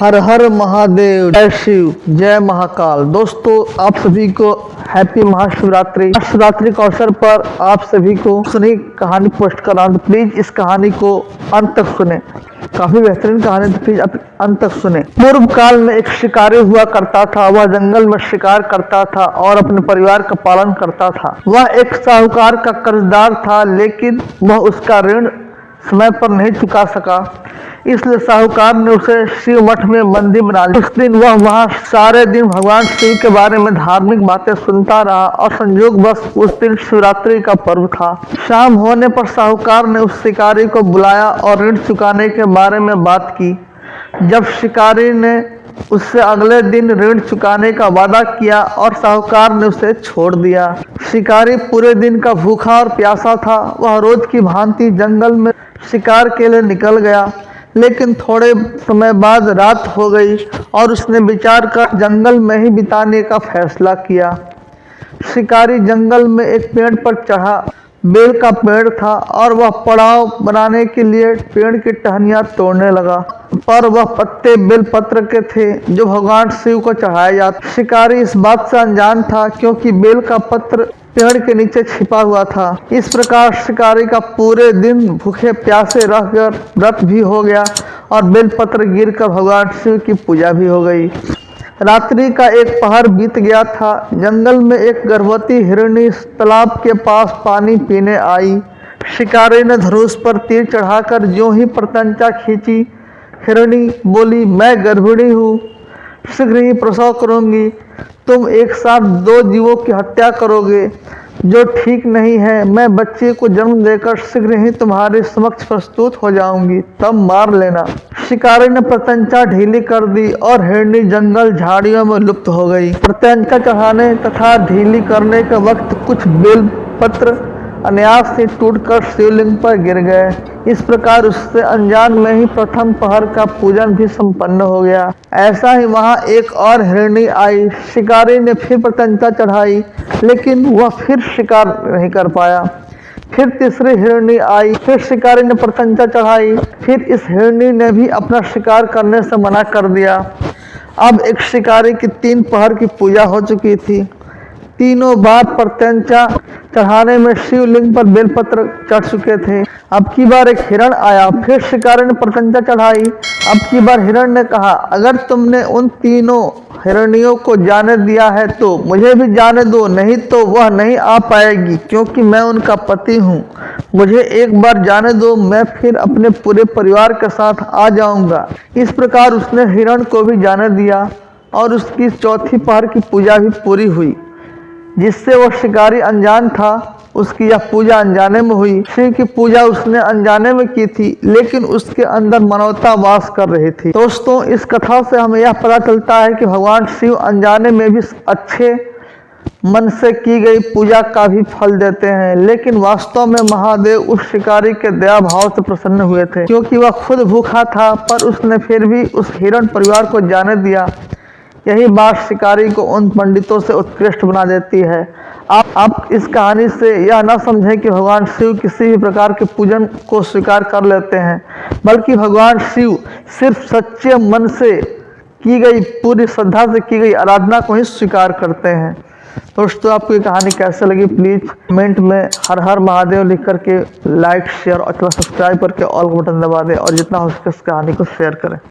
हर हर महादेव, जय शिव, जय महाकाल। दोस्तों, आप सभी को हैप्पी महाशिवरात्रि। महाशिवरात्रि के अवसर पर आप सभी को सुनी कहानी पोस्ट कर रहा हूं, तो प्लीज इस कहानी को अंत तक सुने। काफी बेहतरीन कहानी, तो प्लीज आप अंत तक सुने। पूर्व काल में एक शिकारी हुआ करता था। वह जंगल में शिकार करता था और अपने परिवार का पालन करता था। वह एक साहूकार का कर्जदार था, लेकिन वह उसका ऋण समय पर नहीं चुका सका। इसलिए साहूकार ने उसे शिव मठ में बंदी बना लिया। उस दिन वह वहां सारे दिन भगवान शिव के बारे में धार्मिक बातें सुनता रहा और संयोगवश उस दिन शिवरात्रि का पर्व था। शाम होने पर साहूकार ने उस शिकारी को बुलाया और ऋण चुकाने के बारे में बात की। जब शिकारी ने उससे अगले दिन ऋण चुकाने का वादा किया और साहूकार ने उसे छोड़ दिया। शिकारी पूरे दिन का भूखा और प्यासा था। वह रोज की भांति जंगल में शिकार के लिए निकल गया, लेकिन थोड़े समय बाद रात हो गई और उसने विचार कर जंगल में ही बिताने का फैसला किया। शिकारी जंगल में एक पेड़ पर चढ़ा। बेल का पेड़ था और वह पड़ाव बनाने के लिए पेड़ की टहनियां तोड़ने लगा, पर वह पत्ते बेल पत्र के थे जो भगवान शिव को चढ़ाए जाते। शिकारी इस बात से अनजान था, क्योंकि बेल का पत्र पेड़ के नीचे छिपा हुआ था। इस प्रकार शिकारी का पूरे दिन भूखे प्यासे रहकर व्रत भी हो गया और बेलपत्र गिरकर भगवान शिव की पूजा भी हो गई। रात्रि का एक पहर बीत गया था। जंगल में एक गर्भवती हिरणी तालाब के पास पानी पीने आई। शिकारी ने धनुष पर तीर चढ़ाकर ज्यों ही प्रत्यंचा खींची, हिरणी बोली, मैं गर्भिणी हूँ, शीघ्र ही प्रसव करूंगी। तुम एक साथ दो जीवों की हत्या करोगे, जो ठीक नहीं है। मैं बच्चे को जन्म देकर शीघ्र ही तुम्हारे समक्ष प्रस्तुत हो जाऊंगी, तब मार लेना। शिकारी ने प्रत्यंचा ढीली कर दी और हिरणी जंगल झाड़ियों में लुप्त हो गई। प्रत्यंचा चढ़ाने तथा ढीली करने के वक्त कुछ बेल पत्र अनायास से टूटकर शिवलिंग पर गिर गए। इस प्रकार उससे अनजान में ही प्रथम पहर का पूजन भी संपन्न हो गया। ऐसा ही वहां एक और हिरणी आई। शिकारी ने फिर प्रत्यंचा चढ़ाई, लेकिन वह फिर शिकार नहीं कर पाया। फिर तीसरी हिरणी आई। फिर शिकारी ने प्रत्यंचा चढ़ाई। फिर इस हिरणी ने भी अपना शिकार करने से मना कर दिया। अब एक शिकारी की 3 पहर की पूजा हो चुकी थी। तीनों बार प्रत्यंचा चढ़ाने में शिवलिंग पर बेलपत्र चढ़ चुके थे। अब की बार एक हिरण आया। फिर शिकारी ने प्रत्यंचा चढ़ाई। अब की बार हिरण ने कहा, अगर तुमने उन तीनों हिरणियों को जाने दिया है तो मुझे भी जाने दो, नहीं तो वह नहीं आ पाएगी, क्योंकि मैं उनका पति हूँ। मुझे एक बार जाने दो, मैं फिर अपने पूरे परिवार के साथ आ जाऊंगा। इस प्रकार उसने हिरण को भी जाने दिया और उसकी चौथी पहर की पूजा भी पूरी हुई। जिससे वह शिकारी अनजान था, उसकी यह पूजा अनजाने में हुई। शिव की पूजा उसने अनजाने में की थी, लेकिन उसके अंदर मानवता वास कर रही थी। दोस्तों, इस कथा से हमें यह पता चलता है कि भगवान शिव अनजाने में भी अच्छे मन से की गई पूजा का भी फल देते हैं। लेकिन वास्तव में महादेव उस शिकारी के दया भाव से प्रसन्न हुए थे, क्योंकि वह खुद भूखा था, पर उसने फिर भी उस हिरण परिवार को जाने दिया। यही बात शिकारी को उन पंडितों से उत्कृष्ट बना देती है। आप इस कहानी से यह न समझें कि भगवान शिव किसी भी प्रकार के पूजन को स्वीकार कर लेते हैं, बल्कि भगवान शिव सिर्फ सच्चे मन से की गई, पूरी श्रद्धा से की गई आराधना को ही स्वीकार करते हैं। दोस्तों, आपको ये कहानी कैसे लगी, प्लीज कमेंट में हर हर महादेव लिख करके लाइक, शेयर और सब्सक्राइब करके ऑल का बटन दबा दें और जितना हो सके इस कहानी को शेयर करें।